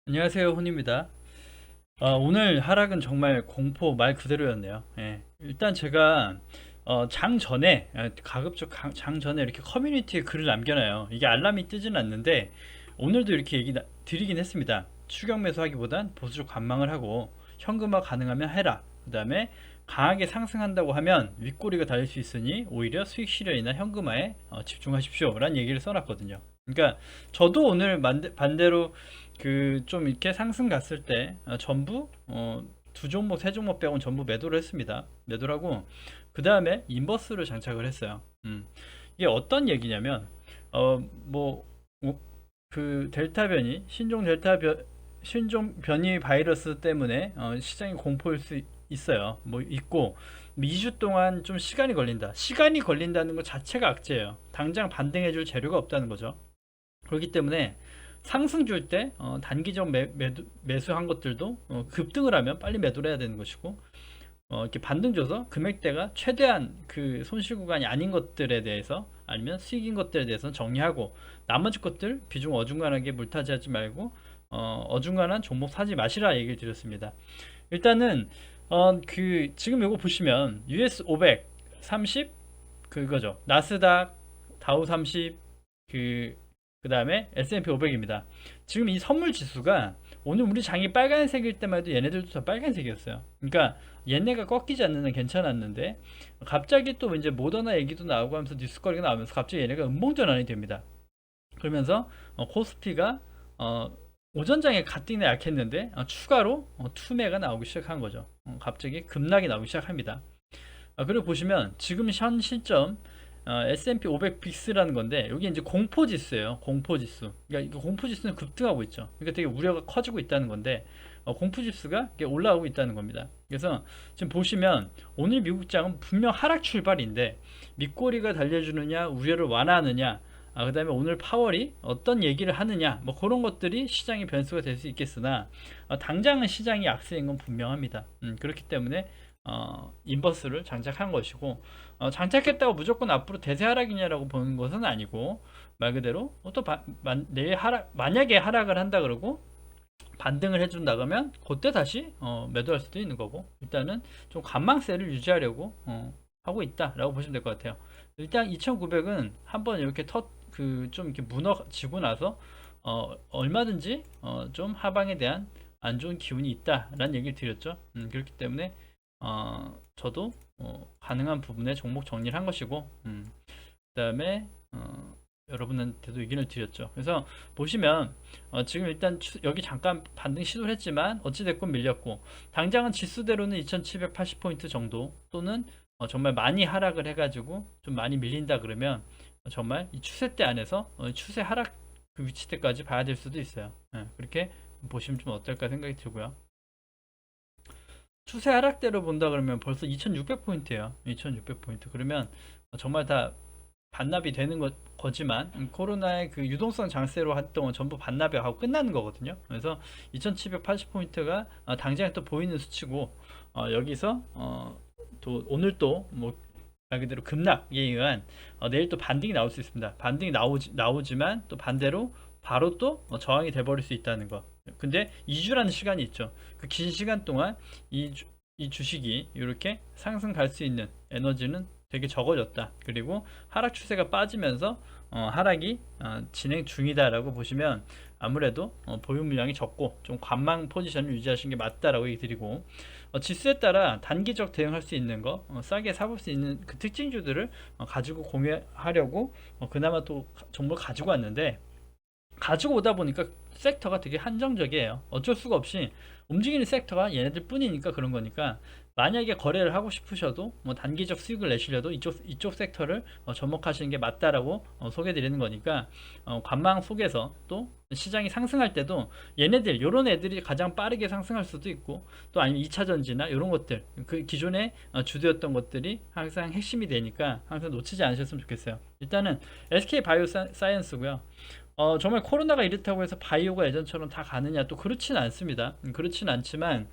안녕하세요, 혼입니다. 오늘 하락은 정말 공포 말 그대로였네요. 예. 일단 제가 장 전에 가급적 장 전에 이렇게 커뮤니티에 글을 남겨놔요. 이게 알람이 뜨진 않는데 오늘도 이렇게 드리긴 했습니다. 추격 매수하기보단 보수적 관망을 하고 현금화 가능하면 해라. 그 다음에 강하게 상승한다고 하면 윗꼬리가 달릴 수 있으니 오히려 수익 실현이나 현금화에 집중하십시오 라는 얘기를 써놨거든요. 그러니까 저도 오늘 반대로 그 좀 이렇게 상승 갔을 때 전부 두 종목 세 종목 빼고는 전부 매도를 했습니다. 매도를 하고 그 다음에 인버스를 장착을 했어요. 이게 어떤 얘기냐면 뭐 그 델타 변이 신종 변이 바이러스 때문에 시장이 공포일 수 있어요. 뭐 있고 2주 동안 좀 시간이 걸린다. 시간이 걸린다는 것 자체가 악재예요. 당장 반등해줄 재료가 없다는 거죠. 그렇기 때문에 상승 줄 때 단기적 매수한 것들도 급등을 하면 빨리 매도를 해야 되는 것이고 이렇게 반등 줘서 금액대가 최대한 그 손실 구간이 아닌 것들에 대해서 아니면 수익인 것들에 대해서는 정리하고 나머지 것들 비중 어중간하게 물타지하지 말고 어중간한 종목 사지 마시라 얘기를 드렸습니다. 일단은 그 지금 이거 보시면 US 500 30 그거죠. 나스닥 다우 30 그 다음에 S&P 500입니다. 지금 이 선물 지수가 오늘 우리 장이 빨간색일 때만 해도 얘네들도 다 빨간색이었어요. 그러니까 얘네가 꺾이지 않는 한 괜찮았는데 갑자기 또 이제 모더나 얘기도 나오고 하면서 뉴스거리가 나오면서 갑자기 얘네가 음봉전환이 됩니다. 그러면서 코스피가 오전장에 가뜩이나 약했는데 추가로 투매가 나오기 시작한 거죠. 갑자기 급락이 나오기 시작합니다. 그리고 보시면 지금 현 시점 S&P 500 빅스라는 건데 여기 이제 공포 지수예요. 공포 지수. 그러니까 공포 지수는 급등하고 있죠. 그러니까 되게 우려가 커지고 있다는 건데 공포 지수가 올라오고 있다는 겁니다. 그래서 지금 보시면 오늘 미국장은 분명 하락 출발인데 밑꼬리가 달려주느냐 우려를 완화하느냐 그 다음에 오늘 파월이 어떤 얘기를 하느냐 뭐 그런 것들이 시장의 변수가 될 수 있겠으나 당장은 시장이 약세인 건 분명합니다. 그렇기 때문에 인버스를 장착한 것이고 장착했다고 무조건 앞으로 대세 하락이냐라고 보는 것은 아니고 말 그대로 또 내일 만약에 하락을 한다 그러고 반등을 해준다 그러면 그때 다시 매도할 수도 있는 거고 일단은 좀 관망세를 유지하려고 하고 있다라고 보시면 될 것 같아요. 일단 2,900은 한번 이렇게 좀 이렇게 무너지고 나서 얼마든지 좀 하방에 대한 안 좋은 기운이 있다라는 얘기를 드렸죠. 그렇기 때문에 저도 가능한 부분에 종목 정리를 한 것이고 그 다음에 여러분한테도 의견을 드렸죠. 그래서 보시면 지금 일단 여기 잠깐 반등 시도를 했지만 어찌됐건 밀렸고 당장은 지수대로는 2780포인트 정도 또는 정말 많이 하락을 해가지고 좀 많이 밀린다 그러면 정말 이 추세대 안에서 추세 하락 그 위치대까지 봐야 될 수도 있어요. 그렇게 보시면 좀 어떨까 생각이 들고요. 추세 하락대로 본다 그러면 벌써 2600포인트예요. 2600포인트. 그러면 정말 다 반납이 되는 거지만 코로나의 그 유동성 장세로 활동은 전부 반납이 하고 끝나는 거거든요. 그래서 2780포인트가 당장에 또 보이는 수치고 여기서 또 오늘 또뭐 말 그대로 급락에 의한 내일 또 반등이 나올 수 있습니다. 반등이 나오지만 또 반대로 바로 또 저항이 돼버릴 수 있다는 거. 근데 2주라는 시간이 있죠. 그 긴 시간 동안 이 주식이 이렇게 상승 갈 수 있는 에너지는 되게 적어졌다. 그리고 하락 추세가 빠지면서 하락이 진행 중이다라고 보시면 아무래도 보유 물량이 적고 좀 관망 포지션을 유지하시는 게 맞다라고 얘기 드리고 지수에 따라 단기적 대응할 수 있는 거 싸게 사볼 수 있는 그 특징주들을 가지고 공유하려고 그나마 또 종목을 가지고 왔는데 가지고 오다 보니까 섹터가 되게 한정적이에요. 어쩔 수가 없이 움직이는 섹터가 얘네들 뿐이니까 그런 거니까 만약에 거래를 하고 싶으셔도 뭐 단기적 수익을 내시려도 이쪽 섹터를 접목하시는 게 맞다라고 소개해 드리는 거니까 관망 속에서 또 시장이 상승할 때도 얘네들 요런 애들이 가장 빠르게 상승할 수도 있고 또 아니면 2차 전지나 이런 것들 그 기존에 주도였던 것들이 항상 핵심이 되니까 항상 놓치지 않으셨으면 좋겠어요. 일단은 SK 바이오 사이언스고요. 정말 코로나가 이렇다고 해서 바이오가 예전처럼 다 가느냐 또 그렇지는 않습니다. 그렇지는 않지만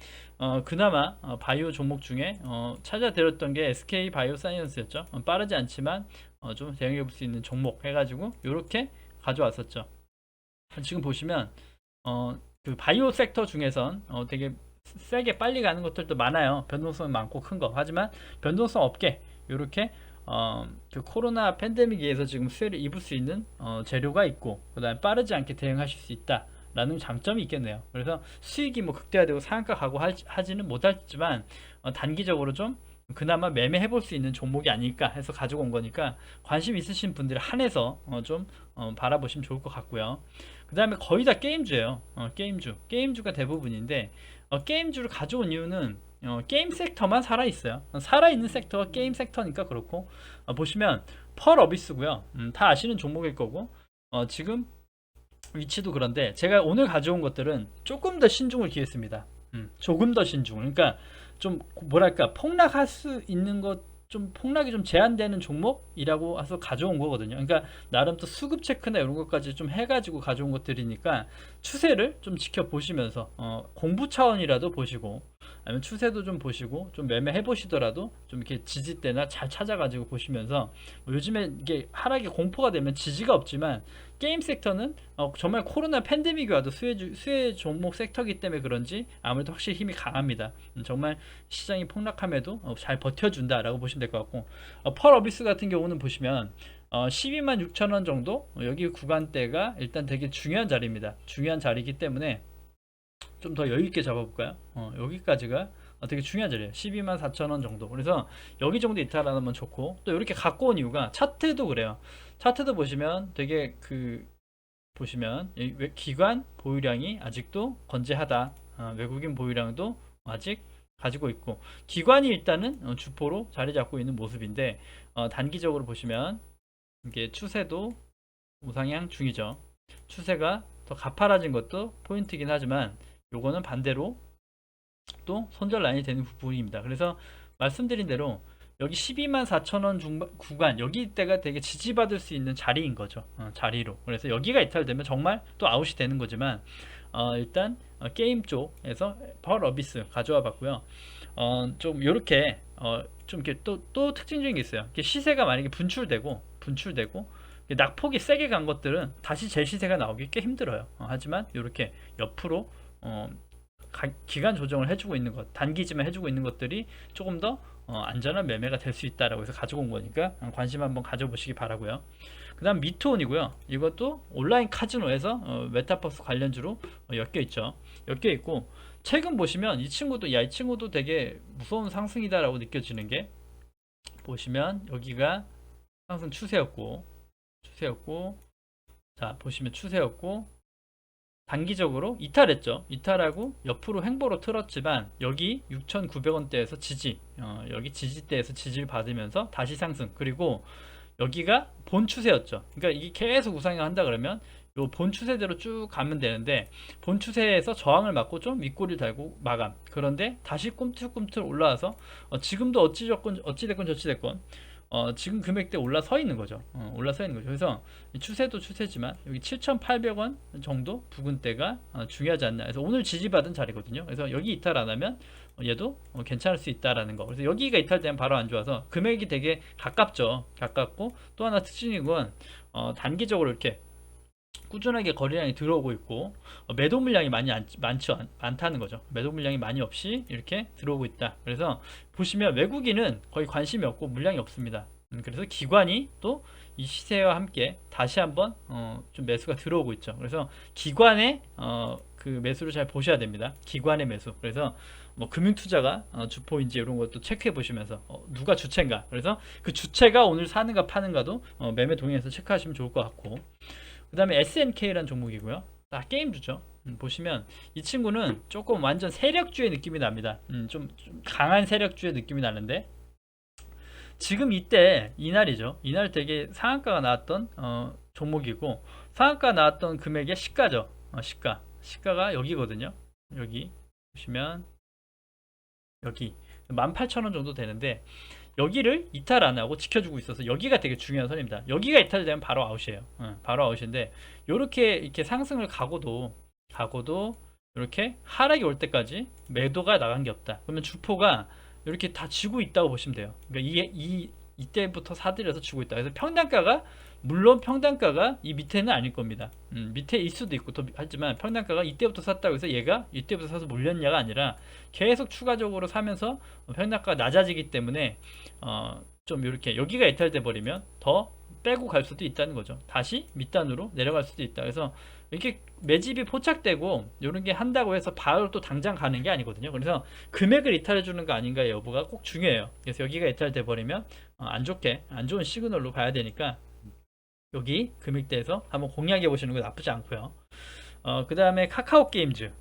그나마 바이오 종목 중에 찾아들었던 게 SK 바이오 사이언스였죠. 빠르지 않지만 좀 대응해 볼 수 있는 종목 해가지고 이렇게 가져왔었죠. 지금 보시면 그 바이오 섹터 중에선 되게 세게 빨리 가는 것들도 많아요. 변동성이 많고 큰 거. 하지만 변동성 없게 이렇게 그 코로나 팬데믹에 의해서 지금 수혜를 입을 수 있는 재료가 있고, 그다음에 빠르지 않게 대응하실 수 있다라는 장점이 있겠네요. 그래서 수익이 뭐 극대화되고 상한가 가고 하지는 못하지만 단기적으로 좀 그나마 매매해 볼 수 있는 종목이 아닐까 해서 가지고 온 거니까, 관심 있으신 분들이 한해서 좀 바라보시면 좋을 것 같고요. 그 다음에 거의 다 게임주예요. 게임주가 대부분인데, 게임주를 가져온 이유는 게임 섹터만 살아있어요. 살아있는 섹터가 게임 섹터니까 그렇고, 보시면 펄 어비스고요. 다 아시는 종목일 거고, 지금 위치도 그런데 제가 오늘 가져온 것들은 조금 더 신중을 기했습니다. 조금 더 신중. 그러니까 좀 뭐랄까, 폭락할 수 있는 것, 좀 폭락이 좀 제한되는 종목이라고 해서 가져온 거거든요. 그러니까 나름 또 수급 체크나 이런 것까지 좀 해가지고 가져온 것들이니까 추세를 좀 지켜보시면서 공부 차원이라도 보시고, 아니면 추세도 좀 보시고, 좀 매매해 보시더라도 좀 이렇게 지지대나 잘 찾아가지고 보시면서, 뭐 요즘에 이게 하락이 공포가 되면 지지가 없지만, 게임 섹터는 정말 코로나 팬데믹이 와도 수혜 종목 섹터이기 때문에 그런지 아무래도 확실히 힘이 강합니다. 정말 시장이 폭락함에도 잘 버텨준다라고 보시면 될 것 같고, 펄 어비스 같은 경우는 보시면 12만 6천 원 정도, 여기 구간대가 일단 되게 중요한 자리입니다. 중요한 자리이기 때문에 좀 더 여유 있게 잡아볼까요? 여기까지가 되게 중요한 자리예요. 12만 4천 원 정도. 그래서 여기 정도 이탈하면 좋고, 또 이렇게 갖고 온 이유가 차트도 그래요. 차트도 보시면 되게 보시면 기관 보유량이 아직도 건재하다. 외국인 보유량도 아직 가지고 있고, 기관이 일단은 주포로 자리 잡고 있는 모습인데, 단기적으로 보시면 이게 추세도 우상향 중이죠. 추세가 더 가파라진 것도 포인트긴 하지만, 요거는 반대로 또 손절 라인이 되는 부분입니다. 그래서 말씀드린 대로 여기 12만 4천 원 구간, 여기 때가 되게 지지받을 수 있는 자리인 거죠. 자리로. 그래서 여기가 이탈되면 정말 또 아웃이 되는 거지만, 일단 게임 쪽에서 펄 어비스 가져와 봤고요. 좀 이렇게 좀 이렇게 또 특징적인 게 있어요. 시세가 만약에 분출되고 낙폭이 세게 간 것들은 다시 제 시세가 나오기 꽤 힘들어요. 하지만 이렇게 옆으로 기간 조정을 해주고 있는 것, 단기지만 해주고 있는 것들이 조금 더 안전한 매매가 될 수 있다라고 해서 가지고 온 거니까 관심 한번 가져보시기 바라고요. 그 다음 미트온이고요. 이것도 온라인 카지노에서 메타버스 관련주로 엮여 있죠. 엮여 있고, 최근 보시면 이 친구도 되게 무서운 상승이다라고 느껴지는 게, 보시면 여기가 상승 추세였고, 자 보시면 추세였고, 단기적으로 이탈했죠. 이탈하고 옆으로 횡보로 틀었지만, 여기 6,900원대에서 지지, 여기 지지대에서 지지를 받으면서 다시 상승. 그리고 여기가 본 추세였죠. 그러니까 이게 계속 우상향 한다 그러면 요 본 추세대로 쭉 가면 되는데, 본 추세에서 저항을 맞고 좀 윗꼬리를 달고 마감. 그런데 다시 꿈틀꿈틀 올라와서 지금도 어찌됐건 저찌됐건 지금 금액대 올라서 있는 거죠. 그래서 추세도 추세지만 여기 7,800원 정도 부근대가 중요하지 않나. 그래서 오늘 지지받은 자리거든요. 그래서 여기 이탈 안 하면 얘도 괜찮을 수 있다라는 거. 그래서 여기가 이탈되면 바로 안 좋아서 금액이 되게 가깝고, 또 하나 특징인 건 단기적으로 이렇게 꾸준하게 거래량이 들어오고 있고, 매도 물량이 많다는 거죠. 매도 물량이 많이 없이 이렇게 들어오고 있다. 그래서 보시면 외국인은 거의 관심이 없고 물량이 없습니다. 그래서 기관이 또 이 시세와 함께 다시 한번 좀 매수가 들어오고 있죠. 그래서 기관의 그 매수를 잘 보셔야 됩니다. 기관의 매수. 그래서 뭐 금융투자가 주포인지 이런 것도 체크해 보시면서 누가 주체인가. 그래서 그 주체가 오늘 사는가 파는가도 매매 동의해서 체크하시면 좋을 것 같고, 그 다음에 SNK라는 종목이고요. 게임주죠. 보시면 이 친구는 조금 완전 세력주의 느낌이 납니다. 좀 강한 세력주의 느낌이 나는데, 지금 이날이죠. 이날 되게 상한가가 나왔던 종목이고, 상한가 나왔던 금액의 시가죠. 시가가 여기거든요. 여기 보시면 여기 18,000원 정도 되는데, 여기를 이탈 안 하고 지켜주고 있어서 여기가 되게 중요한 선입니다. 여기가 이탈되면 바로 아웃이에요. 바로 아웃인데, 이렇게 상승을 가고도 이렇게 하락이 올 때까지 매도가 나간 게 없다. 그러면 주포가 이렇게 다 지고 있다고 보시면 돼요. 그러니까 이때부터 사들여서 지고 있다. 그래서 평단가가 물론 평단가가 이 밑에는 아닐 겁니다. 밑에 있을 수도 있고 하지만 평단가가 이때부터 샀다고 해서 얘가 이때부터 사서 몰렸냐가 아니라 계속 추가적으로 사면서 평단가가 낮아지기 때문에 좀 이렇게 여기가 이탈돼 버리면 더 빼고 갈 수도 있다는 거죠. 다시 밑단으로 내려갈 수도 있다. 그래서 이렇게 매집이 포착되고 이런 게 한다고 해서 바로 또 당장 가는 게 아니거든요. 그래서 금액을 이탈해 주는 거 아닌가 여부가 꼭 중요해요. 그래서 여기가 이탈돼 버리면 안 좋은 시그널로 봐야 되니까 여기 금액대에서 한번 공략해 보시는 거 나쁘지 않고요. 그 다음에 카카오 게임즈.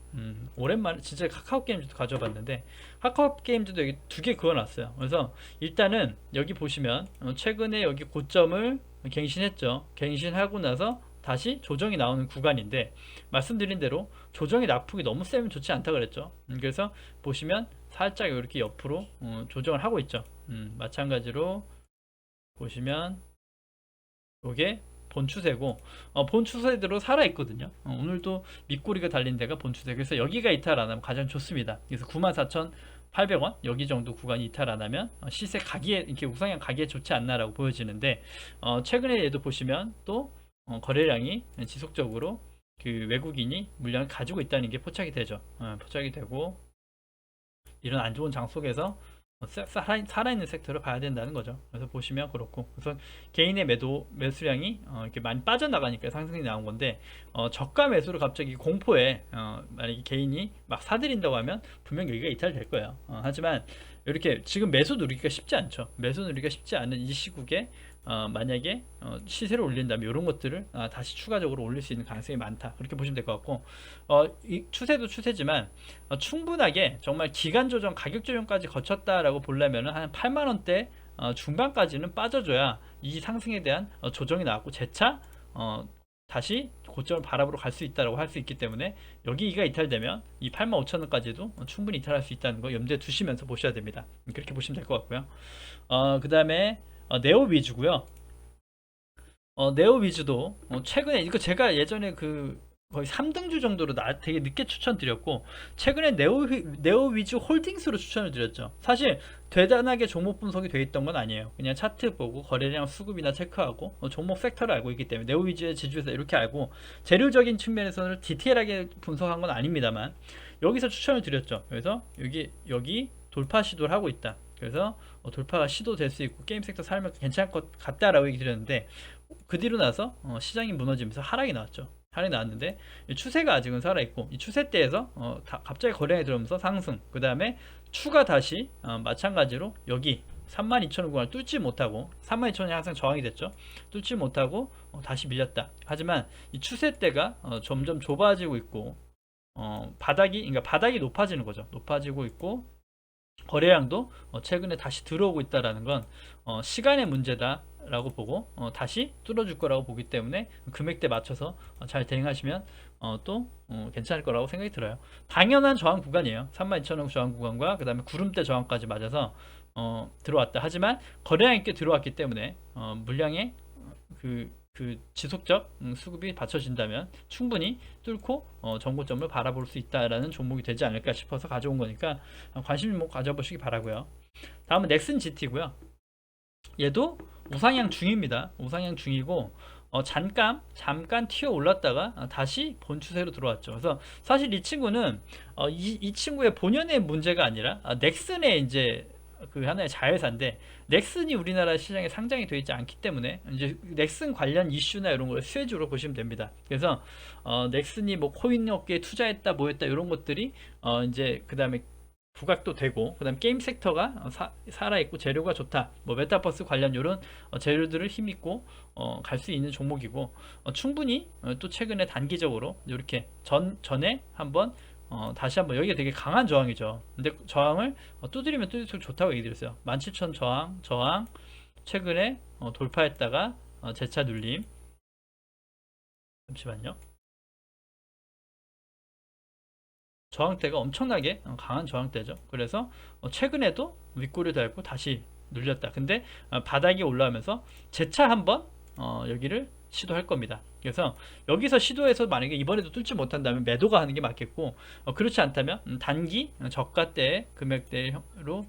오랜만에 진짜 카카오 게임즈도 가져봤는데 카카오 게임즈도 여기 두 개 그어놨어요. 그래서 일단은 여기 보시면 최근에 여기 고점을 갱신했죠. 갱신하고 나서 다시 조정이 나오는 구간인데 말씀드린 대로 조정이 낙폭이 너무 세면 좋지 않다 그랬죠. 그래서 보시면 살짝 이렇게 옆으로 조정을 하고 있죠. 마찬가지로 보시면 이게 본 추세고 본 추세대로 살아 있거든요. 오늘도 밑꼬리가 달린 데가 본 추세. 그래서 여기가 이탈 안 하면 가장 좋습니다. 그래서 94,800원 여기 정도 구간이 이탈 안 하면 시세 가기에 이렇게 우상향 가기에 좋지 않나라고 보여지는데 최근에 얘도 보시면 또 거래량이 지속적으로 그 외국인이 물량을 가지고 있다는 게 포착이 되죠. 포착이 되고 이런 안 좋은 장 속에서 살아있는 섹터를 봐야 된다는 거죠. 그래서 보시면 그렇고, 그래서 개인의 매수량이 이렇게 많이 빠져나가니까 상승이 나온 건데 저가 매수로 갑자기 공포에 만약에 개인이 막 사들인다고 하면 분명 여기가 이탈될 거예요. 하지만 이렇게 지금 매수 누리기가 쉽지 않죠. 매수 누리기가 쉽지 않은 이 시국에 만약에 시세를 올린다면 이런 것들을 다시 추가적으로 올릴 수 있는 가능성이 많다, 그렇게 보시면 될 것 같고, 이 추세도 추세지만 충분하게 정말 기간 조정, 가격 조정까지 거쳤다라고 보려면 한 8만원대 중반까지는 빠져줘야 이 상승에 대한 조정이 나왔고 재차 다시 고점을 바라보러 갈 수 있다라고 할 수 있기 때문에 여기가 이탈되면 이 85,000원까지도 충분히 이탈할 수 있다는 거 염두에 두시면서 보셔야 됩니다. 그렇게 보시면 될 것 같고요. 그 다음에 네오 위주고요. 네오 위주도 최근에 이거 제가 예전에 그 거의 3등주 정도로 되게 늦게 추천드렸고 최근에 네오 위주 홀딩스로 추천을 드렸죠. 사실 대단하게 종목 분석이 돼 있던 건 아니에요. 그냥 차트 보고 거래량 수급이나 체크하고 종목 섹터를 알고 있기 때문에 네오 위주의 지주에서 이렇게 알고 재료적인 측면에서는 디테일하게 분석한 건 아닙니다만 여기서 추천을 드렸죠. 그래서 여기 돌파 시도를 하고 있다. 그래서 돌파가 시도될 수 있고 게임 섹터 살면 괜찮을 것 같다라고 얘기 드렸는데 그 뒤로 나서 시장이 무너지면서 하락이 나왔죠. 하락이 나왔는데 추세가 아직은 살아있고 이 추세대에서 갑자기 거래량이 들어오면서 상승, 그 다음에 추가 다시 마찬가지로 여기 32,000원 구간을 뚫지 못하고 32,000원이 항상 저항이 됐죠. 뚫지 못하고 다시 밀렸다. 하지만 이 추세대가 점점 좁아지고 있고 그러니까 바닥이 높아지는 거죠. 높아지고 있고 거래량도 최근에 다시 들어오고 있다라는 건 시간의 문제다라고 보고 다시 뚫어줄 거라고 보기 때문에 금액대 맞춰서 잘 대응하시면 또 괜찮을 거라고 생각이 들어요. 당연한 저항 구간이에요. 32,000원 저항 구간과 그 다음에 구름대 저항까지 맞아서 들어왔다. 하지만 거래량 있게 들어왔기 때문에 물량의 그 지속적 수급이 받쳐진다면 충분히 뚫고 정고점을 바라볼 수 있다라는 종목이 되지 않을까 싶어서 가져온 거니까 관심 뭐 가져보시기 바라고요. 다음은 넥슨 GT고요. 얘도 우상향 중입니다. 우상향 중이고 잠깐 튀어 올랐다가 다시 본 추세로 들어왔죠. 그래서 사실 이 친구는 이 친구의 본연의 문제가 아니라 넥슨의 이제 그 하나의 자회사인데 넥슨이 우리나라 시장에 상장이 되어 있지 않기 때문에 이제 넥슨 관련 이슈나 이런 걸 수혜주로 보시면 됩니다. 그래서 넥슨이 뭐 코인 업계에 투자했다 뭐했다 이런 것들이 이제 그 다음에 부각도 되고, 그 다음 게임 섹터가 살아있고 재료가 좋다, 뭐 메타버스 관련 이런 재료들을 힘입고 갈 수 있는 종목이고 충분히 또 최근에 단기적으로 이렇게 전에 한번 다시 한번 여기가 되게 강한 저항이죠. 근데 저항을 두드리면 두드릴수록 좋다고 얘기 드렸어요. 17,000 저항 최근에 돌파했다가 재차 눌림. 잠시만요. 저항대가 엄청나게 강한 저항대죠. 그래서 최근에도 윗꼬리 달고 다시 눌렸다. 근데 바닥이 올라오면서 재차 한번 여기를 시도할 겁니다. 그래서 여기서 시도해서 만약에 이번에도 뚫지 못한다면 매도가 하는 게 맞겠고 그렇지 않다면 단기 저가대의 금액대로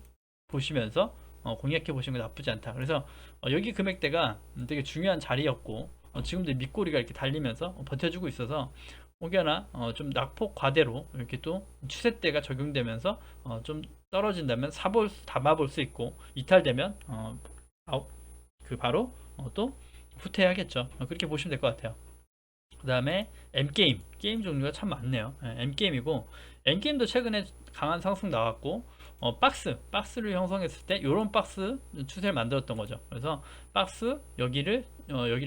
보시면서 공략해 보시는 거 나쁘지 않다. 그래서 여기 금액대가 되게 중요한 자리였고, 지금도 밑꼬리가 이렇게 달리면서 버텨주고 있어서 혹여나 좀 낙폭 과대로 이렇게 또 추세대가 적용되면서 좀 떨어진다면 담아볼 수 있고, 이탈되면 바로 또 후퇴해야겠죠. 그렇게 보시면 될 것 같아요. 그 다음에 게임 종류가 참 많네요. M게임이고, N게임도 최근에 강한 상승 나왔고, 박스를 형성했을 때 요런 박스 추세를 만들었던 거죠. 그래서 박스 여기를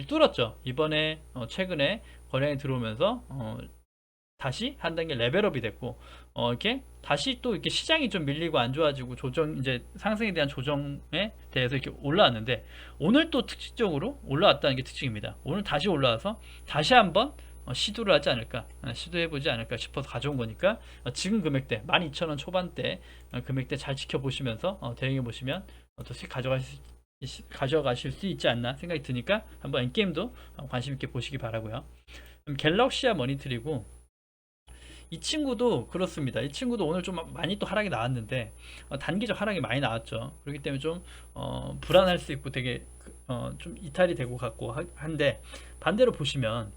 뚫었죠. 이번에 최근에 거래량이 들어오면서 다시 한 단계 레벨업이 됐고, 이렇게 다시 또 이렇게 시장이 좀 밀리고 안 좋아지고 이제 상승에 대한 조정에 대해서 이렇게 올라왔는데, 오늘 또 특징적으로 올라왔다는 게 특징입니다. 오늘 다시 올라와서 다시 한번 시도를 하지 않을까, 시도해보지 않을까 싶어서 가져온 거니까, 지금 금액대 12,000원 초반대 금액대 잘 지켜보시면서 대응해 보시면 또 수익 가져가실 수 있지 않나 생각이 드니까 한번 엔게임도 관심 있게 보시기 바라고요. 갤럭시아 머니트리고, 이 친구도 그렇습니다. 이 친구도 오늘 좀 많이 또 하락이 나왔는데, 단기적 하락이 많이 나왔죠. 그렇기 때문에 좀 불안할 수 있고 되게 좀 이탈이 되고 같고 한데, 반대로 보시면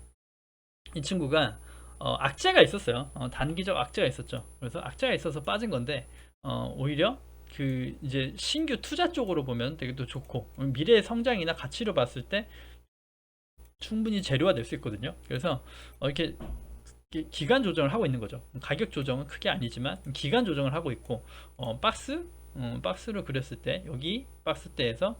이 친구가 악재가 있었어요. 단기적 악재가 있었죠. 그래서 악재가 있어서 빠진 건데, 오히려 그 이제 신규 투자 쪽으로 보면 되게 또 좋고, 미래의 성장이나 가치로 봤을 때 충분히 재료화 될 수 있거든요. 그래서 이렇게 기간 조정을 하고 있는 거죠. 가격 조정은 크게 아니지만 기간 조정을 하고 있고, 박스로 그렸을 때 여기 박스대에서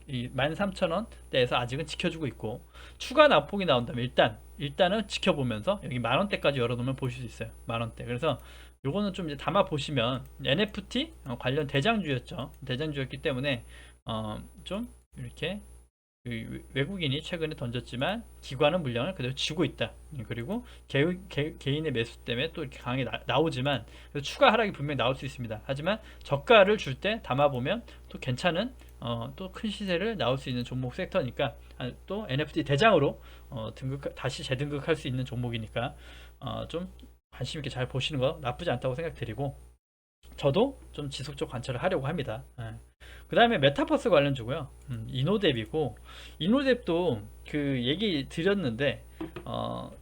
이 13,000원대에서 아직은 지켜주고 있고, 추가 낙폭이 나온다면 일단은 지켜보면서 여기 만원대까지 열어놓으면 보실 수 있어요. 만원대. 그래서 요거는 좀 이제 담아 보시면, NFT 관련 대장주였죠. 대장주였기 때문에 좀 이렇게 외국인이 최근에 던졌지만 기관은 물량을 그대로 쥐고 있다. 그리고 개인의 매수 때문에 또 이렇게 강하게 나오지만, 추가 하락이 분명히 나올 수 있습니다. 하지만 저가를 줄 때 담아보면 또 괜찮은 또 큰 시세를 나올 수 있는 종목 섹터니까, 또 NFT 대장으로 다시 재등극할 수 있는 종목이니까 좀 관심 있게 잘 보시는 거 나쁘지 않다고 생각드리고, 저도 좀 지속적 관찰을 하려고 합니다. 그 다음에 메타버스 관련주고요. 이노뎁이고, 이노뎁도 그 얘기 드렸는데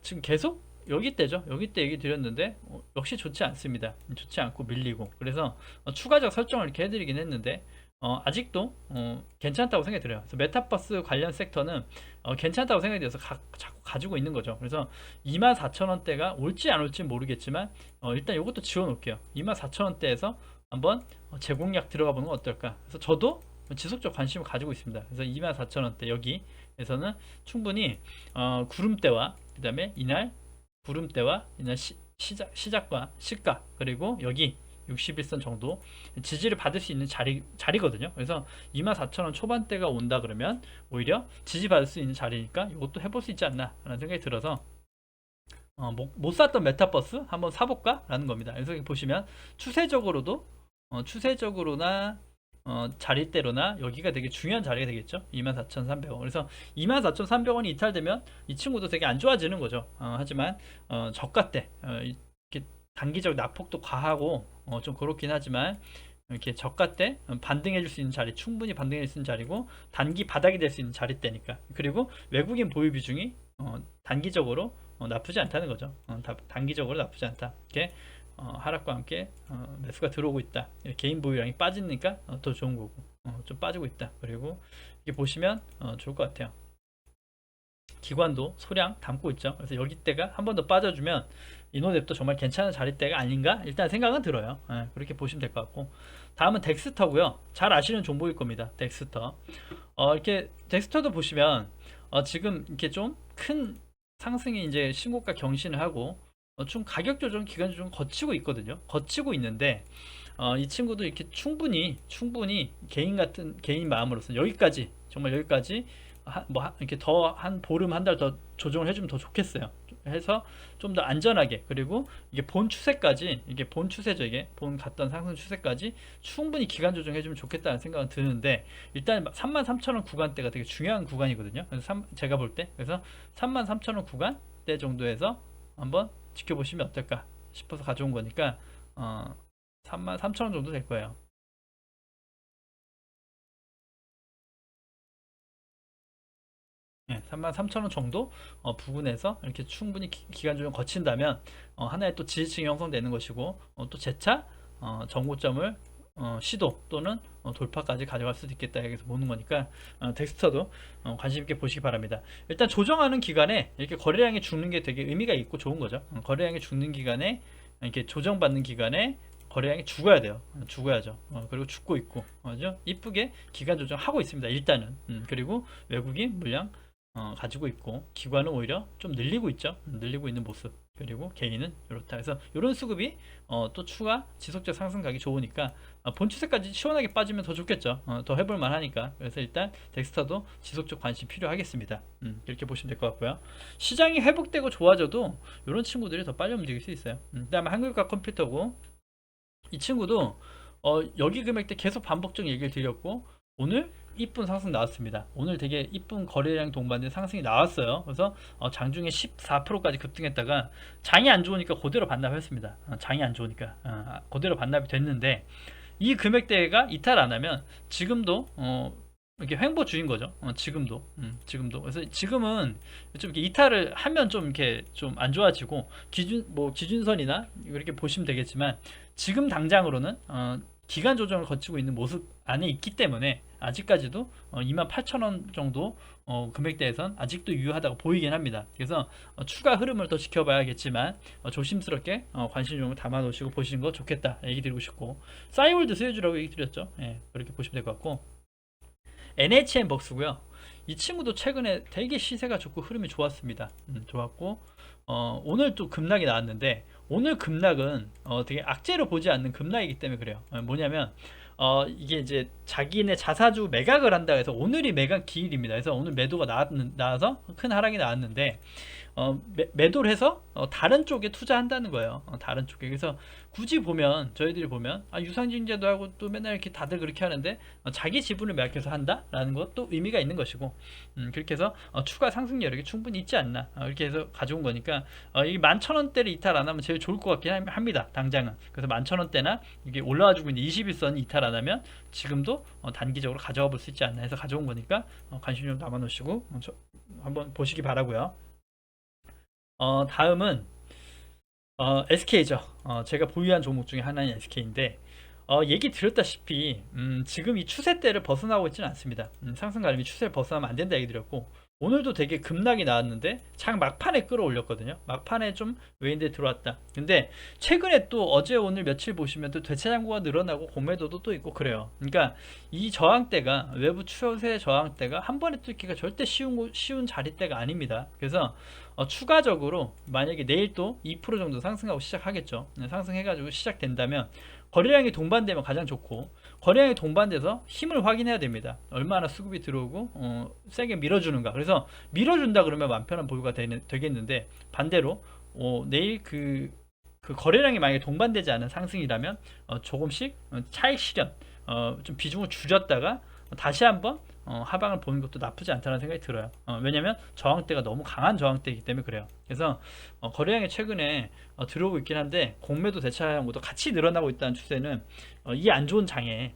지금 계속 여기 때죠. 여기 때 얘기 드렸는데 역시 좋지 않습니다. 좋지 않고 밀리고, 그래서 추가적 설정을 이렇게 해드리긴 했는데 아직도 괜찮다고 생각이 들어요. 그래서 메타버스 관련 섹터는 괜찮다고 생각이 들어서 자꾸 가지고 있는 거죠. 그래서 24,000원대가 올지 안 올지 모르겠지만 일단 이것도 지워 놓을게요. 24,000원대에서 한번 재공략 들어가 보는 건 어떨까. 그래서 저도 지속적 관심을 가지고 있습니다. 그래서 24,000원대 여기에서는 충분히 구름대와 그 다음에 이날 구름대와 이날 시작과 시가, 그리고 여기 61선 정도 지지를 받을 수 있는 자리거든요. 그래서 24,000원 초반대가 온다 그러면 오히려 지지받을 수 있는 자리니까 이것도 해볼 수 있지 않나 라는 생각이 들어서 못 샀던 메타버스 한번 사볼까 라는 겁니다. 그래서 보시면 추세적으로나 자리대로나 여기가 되게 중요한 자리가 되겠죠. 24,300원. 그래서 24,300원이 이탈되면 이 친구도 되게 안 좋아지는 거죠. 하지만 저가 때 이렇게 단기적 낙폭도 과하고 좀 그렇긴 하지만, 이렇게 저가 때 반등해 줄 수 있는 자리, 충분히 반등해 줄 수 있는 자리고, 단기 바닥이 될 수 있는 자리대니까. 그리고 외국인 보유 비중이 단기적으로 나쁘지 않다는 거죠. 단기적으로 나쁘지 않다. 이렇게 하락과 함께 매수가 들어오고 있다. 개인 보유량이 빠지니까 더 좋은 거고, 좀 빠지고 있다. 그리고 이게 보시면 좋을 것 같아요. 기관도 소량 담고 있죠. 그래서 여기 때가 한 번 더 빠져주면 이노뎁도 정말 괜찮은 자리대가 아닌가 일단 생각은 들어요. 그렇게 보시면 될 것 같고, 다음은 덱스터고요. 잘 아시는 종목일 겁니다. 덱스터. 이렇게 덱스터도 보시면 지금 이렇게 좀 큰 상승이 이제 신고가 경신을 하고 좀 가격 조정 기간 조정 거치고 있거든요. 거치고 있는데 이 친구도 이렇게 충분히 개인 마음으로서 여기까지, 정말 여기까지 이렇게 더 한 보름 한 달 더 조정을 해주면 더 좋겠어요. 해서 좀 더 안전하게, 그리고 이게 본 추세까지, 이게 본 추세죠. 이게 본 갔던 상승 추세까지 충분히 기간 조정해주면 좋겠다는 생각은 드는데, 일단 33,000원 구간대가 되게 중요한 구간이거든요. 그래서 제가 볼 때, 그래서 33,000원 구간대 정도에서 한번 지켜보시면 어떨까 싶어서 가져온 거니까 33,000원 정도 될 거예요. 예, 33,000원 정도 부근에서 이렇게 충분히 기간 조정 거친다면 하나의 또 지지층이 형성되는 것이고 또 재차 정고점을 시도 또는 돌파까지 가져갈 수도 있겠다 여기서 보는 거니까 덱스터도 관심 있게 보시기 바랍니다. 일단 조정하는 기간에 이렇게 거래량이 죽는 게 되게 의미가 있고 좋은 거죠. 거래량이 죽는 기간에 이렇게 조정받는 기간에 거래량이 죽어야 돼요. 죽어야죠. 그리고 죽고 있고, 맞죠? 이쁘게 기간 조정하고 있습니다. 일단은. 그리고 외국인 물량 가지고 있고, 기관은 오히려 좀 늘리고 있죠. 늘리고 있는 모습. 그리고 개인은 이렇다. 그래서 이런 수급이 또 추가 지속적 상승 가기 좋으니까 본추세까지 시원하게 빠지면 더 좋겠죠. 더 해볼 만하니까. 그래서 일단 덱스터도 지속적 관심 필요하겠습니다. 이렇게 보시면 될 것 같고요. 시장이 회복되고 좋아져도 이런 친구들이 더 빨리 움직일 수 있어요. 그다음에 한글과 컴퓨터고 이 친구도 여기 금액대 계속 반복적 얘기를 드렸고 오늘 이쁜 상승 나왔습니다. 오늘 되게 이쁜 거래량 동반된 상승이 나왔어요. 그래서 장중에 14%까지 급등했다가 장이 안 좋으니까 그대로 반납했습니다. 장이 안 좋으니까 그대로 반납이 됐는데 이 금액대가 이탈 안 하면 지금도 이렇게 횡보주인 거죠. 지금도. 그래서 지금은 좀 이렇게 이탈을 하면 좀 이렇게 좀 안 좋아지고 기준선이나 이렇게 보시면 되겠지만 지금 당장으로는 기간 조정을 거치고 있는 모습 안에 있기 때문에 아직까지도 28,000원 정도 금액대에선 아직도 유효하다고 보이긴 합니다. 그래서 추가 흐름을 더 지켜봐야겠지만 조심스럽게 관심 좀 담아 놓으시고 보시는 거 좋겠다 얘기 드리고 싶고 싸이월드 수혜주라고 얘기 드렸죠. 예, 그렇게 보시면 될 것 같고 NHN 벅스고요. 이 친구도 최근에 되게 시세가 좋고 흐름이 좋았습니다. 좋았고 오늘 또 급락이 나왔는데 오늘 급락은 되게 악재로 보지 않는 급락이기 때문에 그래요. 뭐냐면 이게 이제 자기네 자사주 매각을 한다 해서 오늘이 매각 기일입니다. 그래서 오늘 매도가 나와서 큰 하락이 나왔는데 매도를 해서 다른 쪽에 투자한다는 거예요. 다른 쪽에. 그래서 굳이 보면 저희들이 보면 유상증자도 하고 또 맨날 이렇게 다들 그렇게 하는데 자기 지분을 매각해서 한다라는 것도 의미가 있는 것이고 그렇게 해서 추가 상승 여력이 충분히 있지 않나 이렇게 해서 가져온 거니까 이 11,000원대를 이탈 안 하면 제일 좋을 것 같긴 합니다. 당장은. 그래서 11,000원대나 이게 올라와주고 있는 21선 이탈 안 하면 지금도 단기적으로 가져와 볼 수 있지 않나 해서 가져온 거니까 관심 좀 담아 놓으시고 한번 보시기 바라고요. 다음은 SK죠. 제가 보유한 종목 중에 하나인 SK인데 얘기 드렸다시피 지금 이 추세대를 벗어나고 있지는 않습니다. 상승 가림이 추세를 벗어나면 안 된다 얘기 드렸고 오늘도 되게 급락이 나왔는데 장 막판에 끌어올렸거든요. 막판에 좀 외인들 들어왔다. 근데 최근에 또 어제 오늘 며칠 보시면 또 대차장고가 늘어나고 공매도도 또 있고 그래요. 그러니까 이 저항대가 외부 추세 저항대가 한 번에 뚫기가 절대 쉬운 자리대가 아닙니다. 그래서 추가적으로 만약에 내일 또 2% 정도 상승하고 시작하겠죠. 상승해가지고 시작된다면 거래량이 동반되면 가장 좋고 거래량이 동반돼서 힘을 확인해야 됩니다. 얼마나 수급이 들어오고 세게 밀어주는가. 그래서 밀어준다 그러면 마음 편한 보유가 되겠는데 반대로 내일 그 거래량이 만약에 동반되지 않은 상승이라면 조금씩 차익 실현 좀 비중을 줄였다가 다시 한번 하방을 보는 것도 나쁘지 않다는 생각이 들어요. 왜냐면 저항대가 너무 강한 저항대이기 때문에 그래요. 그래서 거래량이 최근에 들어오고 있긴 한데 공매도 대차량보다 같이 늘어나고 있다는 추세는 이 안 좋은 장에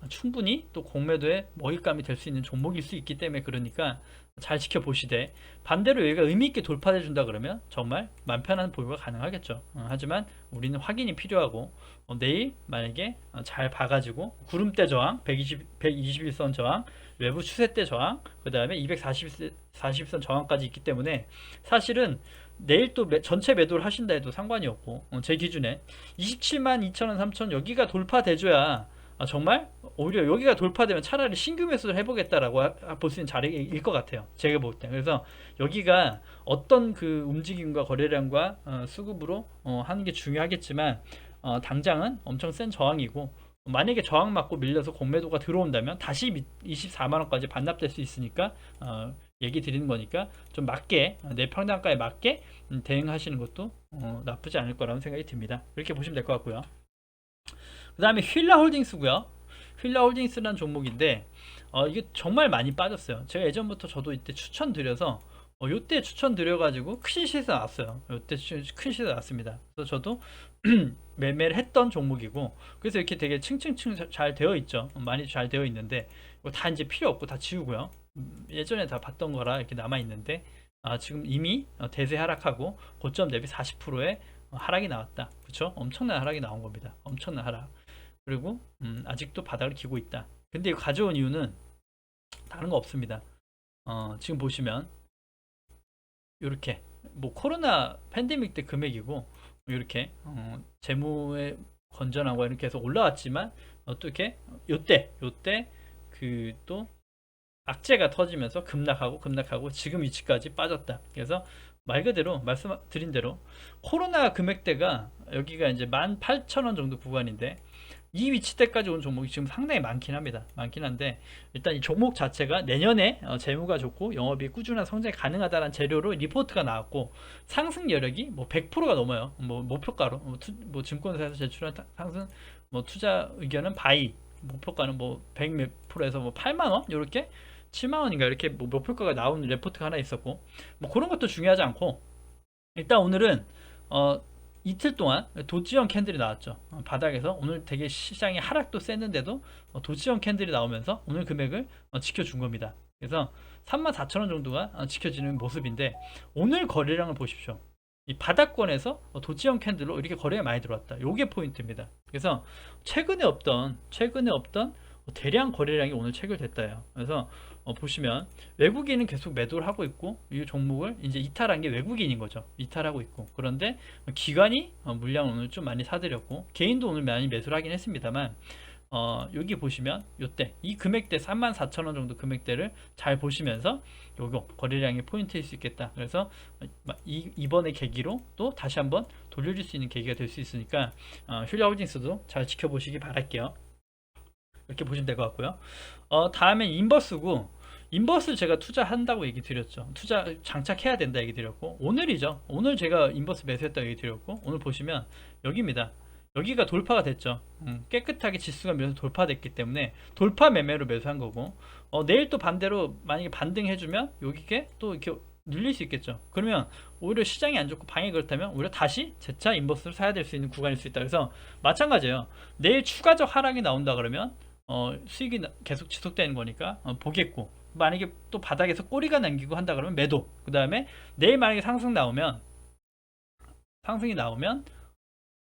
충분히 또 공매도에 먹잇감이 될 수 있는 종목일 수 있기 때문에 그러니까 잘 지켜보시되 반대로 여기가 의미있게 돌파해 준다 그러면 정말 맘 편한 보유가 가능하겠죠. 하지만 우리는 확인이 필요하고 내일 만약에 잘 봐가지고 구름대 저항 121선 저항 외부 추세대 저항 그 다음에 240선 저항까지 있기 때문에 사실은 내일 또 전체 매도를 하신다 해도 상관이 없고 제 기준에 27만 2천원 3천 여기가 돌파돼줘야 정말 오히려 여기가 돌파되면 차라리 신규 매수를 해보겠다라고 볼 수 있는 자리일 것 같아요. 제가 볼 때. 그래서 여기가 어떤 그 움직임과 거래량과 수급으로 하는 게 중요하겠지만 당장은 엄청 센 저항이고 만약에 저항 맞고 밀려서 공매도가 들어온다면 다시 24만원까지 반납될 수 있으니까 얘기 드리는 거니까 좀 맞게 내 평단가에 맞게 대응하시는 것도 나쁘지 않을 거라는 생각이 듭니다. 이렇게 보시면 될 것 같고요. 그 다음에 휠라홀딩스고요. 휠라홀딩스라는 종목인데 이게 정말 많이 빠졌어요. 제가 예전부터 저도 이때 추천드려서 요때 추천드려가지고 큰 시세 나왔어요. 요때 큰 시세 나왔습니다. 그래서 저도 매매를 했던 종목이고 그래서 이렇게 되게 층층층 잘 되어 있죠. 많이 잘 되어 있는데 다 이제 필요 없고 다 지우고요. 예전에 다 봤던 거라 이렇게 남아 있는데 지금 이미 대세 하락하고 고점 대비 40%의 하락이 나왔다. 그쵸? 엄청난 하락이 나온 겁니다. 엄청난 하락. 그리고 아직도 바닥을 기고 있다. 근데 이거 가져온 이유는 다른 거 없습니다. 지금 보시면 이렇게 뭐 코로나 팬데믹 때 금액이고 이렇게 재무에 건전하고 이렇게 해서 올라왔지만 어떻게 요때 그 또 악재가 터지면서 급락하고 지금 위치까지 빠졌다. 그래서 말 그대로 말씀드린 대로 코로나 금액대가 여기가 이제 18,000원 정도 구간인데 이 위치대까지 온 종목이 지금 상당히 많긴 합니다. 많긴 한데 일단 이 종목 자체가 내년에 재무가 좋고 영업이 꾸준한 성장이 가능하다는 재료로 리포트가 나왔고 상승 여력이 뭐 100%가 넘어요. 뭐 목표가로 뭐 증권사에서 제출한 상승 뭐 투자 의견은 바이 목표가는 뭐 100 몇 프로에서 뭐 8만 원 이렇게 7만 원인가 이렇게 뭐 목표가가 나온 레포트가 하나 있었고 뭐 그런 것도 중요하지 않고 일단 오늘은 이틀 동안 도지형 캔들이 나왔죠. 바닥에서 오늘 되게 시장이 하락도 셌는데도 도지형 캔들이 나오면서 오늘 금액을 지켜준 겁니다. 그래서 34,000원 정도가 지켜지는 모습인데 오늘 거래량을 보십시오. 이 바닥권에서 도지형 캔들로 이렇게 거래가 많이 들어왔다. 요게 포인트입니다. 그래서 최근에 없던 대량 거래량이 오늘 체결됐다요. 그래서 보시면 외국인은 계속 매도를 하고 있고 이 종목을 이제 이탈한 게 외국인인 거죠. 이탈하고 있고 그런데 기관이 물량을 오늘 좀 많이 사들였고 개인도 오늘 많이 매수를 하긴 했습니다만 여기 보시면 요때 이 금액대 34,000원 정도 금액대를 잘 보시면서 요거 거래량의 포인트일 수 있겠다. 그래서 이번의 계기로 또 다시 한번 돌려줄 수 있는 계기가 될 수 있으니까 힐리아홀딩스도 잘 지켜보시기 바랄게요. 이렇게 보시면 될 것 같고요. 다음에 인버스고 인버스 제가 투자한다고 얘기 드렸죠. 투자 장착해야 된다 얘기 드렸고 오늘이죠. 오늘 제가 인버스 매수했다고 얘기 드렸고 오늘 보시면 여기입니다. 여기가 돌파가 됐죠. 깨끗하게 지수가 매수 돌파됐기 때문에 돌파 매매로 매수한 거고 내일 또 반대로 만약에 반등해주면 여기게 또 이렇게 늘릴 수 있겠죠. 그러면 오히려 시장이 안 좋고 방향이 그렇다면 오히려 다시 재차 인버스를 사야 될 수 있는 구간일 수 있다. 그래서 마찬가지예요. 내일 추가적 하락이 나온다 그러면 수익이 계속 지속되는 거니까 보겠고 만약에 또 바닥에서 꼬리가 남기고 한다 그러면 매도. 그 다음에 내일 만약에 상승이 나오면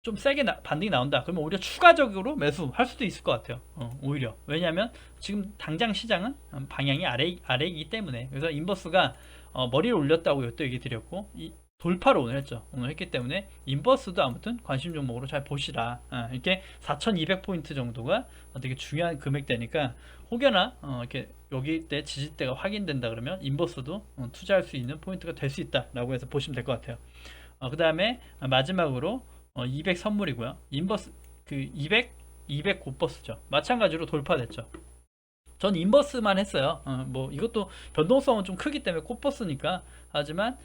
좀 세게 반등이 나온다 그러면 오히려 추가적으로 매수할 수도 있을 것 같아요. 오히려 왜냐하면 지금 당장 시장은 방향이 아래이기 때문에. 그래서 인버스가 머리를 올렸다고 이것도 얘기 드렸고 돌파로 오늘 했죠. 오늘 했기 때문에 인버스도 아무튼 관심 종목으로 잘 보시라. 이렇게 4,200포인트 정도가 되게 중요한 금액대니까 혹여나 이렇게 여기 때 지지대가 확인된다 그러면 인버스도 투자할 수 있는 포인트가 될 수 있다라고 해서 보시면 될 것 같아요. 그 다음에 마지막으로 200 선물이고요. 인버스 그 200 곧버스죠. 마찬가지로 돌파됐죠. 전 인버스만 했어요. 뭐 이것도 변동성은 좀 크기 때문에 곧버스니까 하지만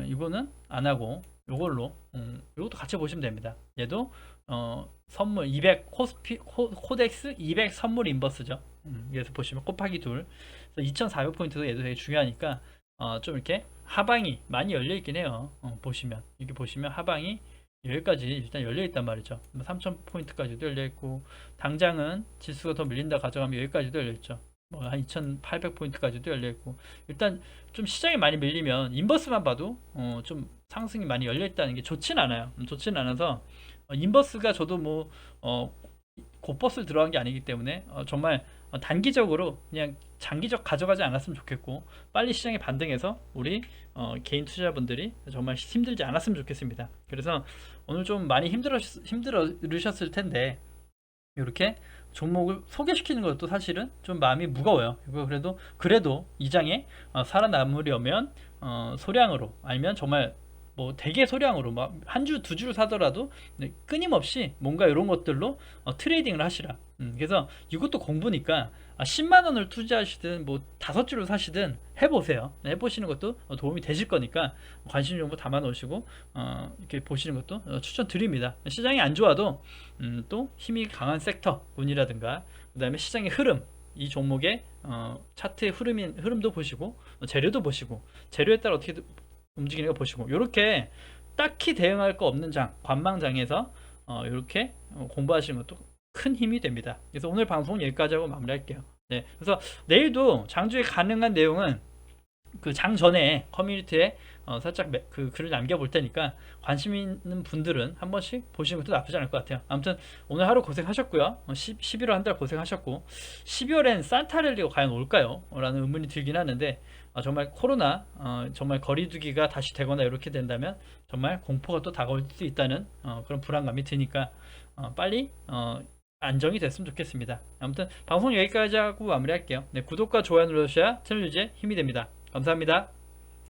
이거는 안 하고 요걸로 이것도 같이 보시면 됩니다. 얘도 선물 200 코덱스 200 선물 인버스죠. 그래서 보시면 곱하기 둘 2,400포인트도 얘도 되게 중요하니까 좀 이렇게 하방이 많이 열려 있긴 해요. 보시면 이렇게 보시면 하방이 여기까지 일단 열려 있단 말이죠. 3,000포인트까지도 열려 있고 당장은 지수가 더 밀린다 가져가면 여기까지도 열려 있죠. 뭐 한 2,800포인트까지도 열려 있고 일단 좀 시장이 많이 밀리면 인버스만 봐도 좀 상승이 많이 열려 있다는 게 좋진 않아요. 좋진 않아서 인버스가 저도 뭐 곧버스를 들어간 게 아니기 때문에 정말 단기적으로 그냥 장기적 가져가지 않았으면 좋겠고 빨리 시장이 반등해서 우리 개인 투자자분들이 정말 힘들지 않았으면 좋겠습니다. 그래서 오늘 좀 많이 힘들으셨을 텐데 이렇게 종목을 소개시키는 것도 사실은 좀 마음이 무거워요. 이거 그래도 이 장에 살아남으려면 소량으로 아니면 정말 뭐 되게 소량으로 막 한 주 두 주를 사더라도 끊임없이 뭔가 이런 것들로 트레이딩을 하시라. 그래서 이것도 공부니까 10만 원을 투자하시든 뭐 5주를 사시든 해보세요. 해보시는 것도 도움이 되실 거니까 관심 정보 담아 놓으시고 이렇게 보시는 것도 추천드립니다. 시장이 안 좋아도 또 힘이 강한 섹터 운이라든가 그 다음에 시장의 흐름 이 종목의 차트의 흐름도 보시고 재료도 보시고 재료에 따라 어떻게 움직이는 거 보시고 이렇게 딱히 대응할 거 없는 장 관망장에서 이렇게 공부하시는 것도 큰 힘이 됩니다. 그래서 오늘 방송은 여기까지 하고 마무리할게요. 네, 그래서 내일도 장주에 가능한 내용은 그 장 전에 커뮤니티에 살짝 그 글을 남겨볼 테니까 관심 있는 분들은 한 번씩 보시는 것도 나쁘지 않을 것 같아요. 아무튼 오늘 하루 고생하셨고요. 11월 한 달 고생하셨고 12월엔 산타랠리가 과연 올까요? 라는 의문이 들긴 하는데 정말 코로나 정말 거리두기가 다시 되거나 이렇게 된다면 정말 공포가 또 다가올 수 있다는 그런 불안감이 드니까 빨리 안정이 됐으면 좋겠습니다. 아무튼 방송 여기까지 하고 마무리할게요. 네, 구독과 좋아요 눌러주셔야 채널 유지에 힘이 됩니다. 감사합니다.